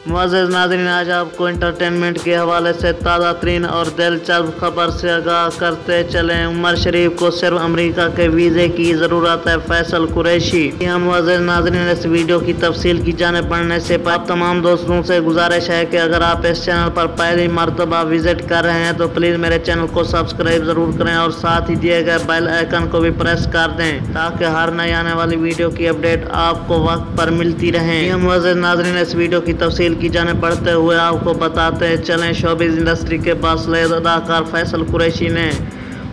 मुअज़्ज़िज़ नाज़रीन, आज आपको एंटरटेनमेंट के हवाले से ताज़ा तरीन और दिलचस्प खबर से आगाह करते चलें। उमर शरीफ को सिर्फ अमेरिका के वीज़े की ज़रूरत है, फैसल कुरैशी। यहाँ मुअज़्ज़िज़ नाज़रीन, इस वीडियो की तफसील की जाने पढ़ने से आप तमाम दोस्तों से गुजारिश है कि अगर आप इस चैनल पर पहली मरतबा विजिट कर रहे हैं तो प्लीज़ मेरे चैनल को सब्सक्राइब ज़रूर करें और साथ ही दिए गए बेल आइकन को भी प्रेस कर दें ताकि हर नई आने वाली वीडियो की अपडेट आपको वक्त पर मिलती रहे। मुअज़्ज़िज़ नाज़रीन, इस वीडियो की तफसील की जाने पढ़ते हुए आपको बताते चलें। शोबिज़ इंडस्ट्री के बासलीद अदाकार फैसल कुरैशी ने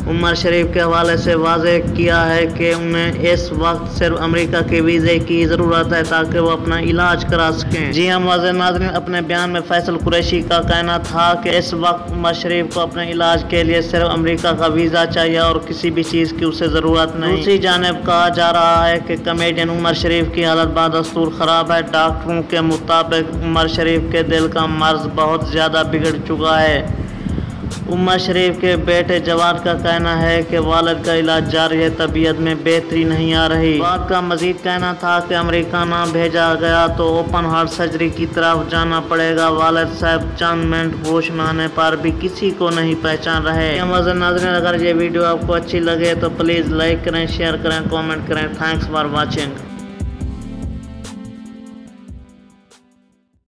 उमर शरीफ के हवाले से वाज़ेह किया है कि उन्हें इस वक्त सिर्फ अमेरिका के वीज़े की ज़रूरत है ताकि वो अपना इलाज करा सकें। जी हाँ मुअज़्ज़िज़ नाज़रीन, अपने बयान में फैसल कुरैशी का कहना था कि इस वक्त उमर शरीफ को अपने इलाज के लिए सिर्फ अमेरिका का वीज़ा चाहिए और किसी भी चीज़ की उसे ज़रूरत नहीं। दूसरी जानिब कहा जा रहा है कि कमेडियन उमर शरीफ की हालत बादस्तूर ख़राब है। डॉक्टरों के मुताबिक उमर शरीफ के दिल का मर्ज बहुत ज़्यादा बिगड़ चुका है। उमर शरीफ के बेटे जवाद का कहना है कि वालिद का इलाज जारी है, तबीयत में बेहतरी नहीं आ रही। जवाद का मजीद कहना था कि अमेरिका ना भेजा गया तो ओपन हार्ट सर्जरी की तरफ जाना पड़ेगा। वालिद साहब चंद मिनट होश में आने पर भी किसी को नहीं पहचान रहे। मुअज़्ज़िज़ नाज़रीन, अगर ये वीडियो आपको अच्छी लगे तो प्लीज़ लाइक करें, शेयर करें, कॉमेंट करें। Thanks for watching.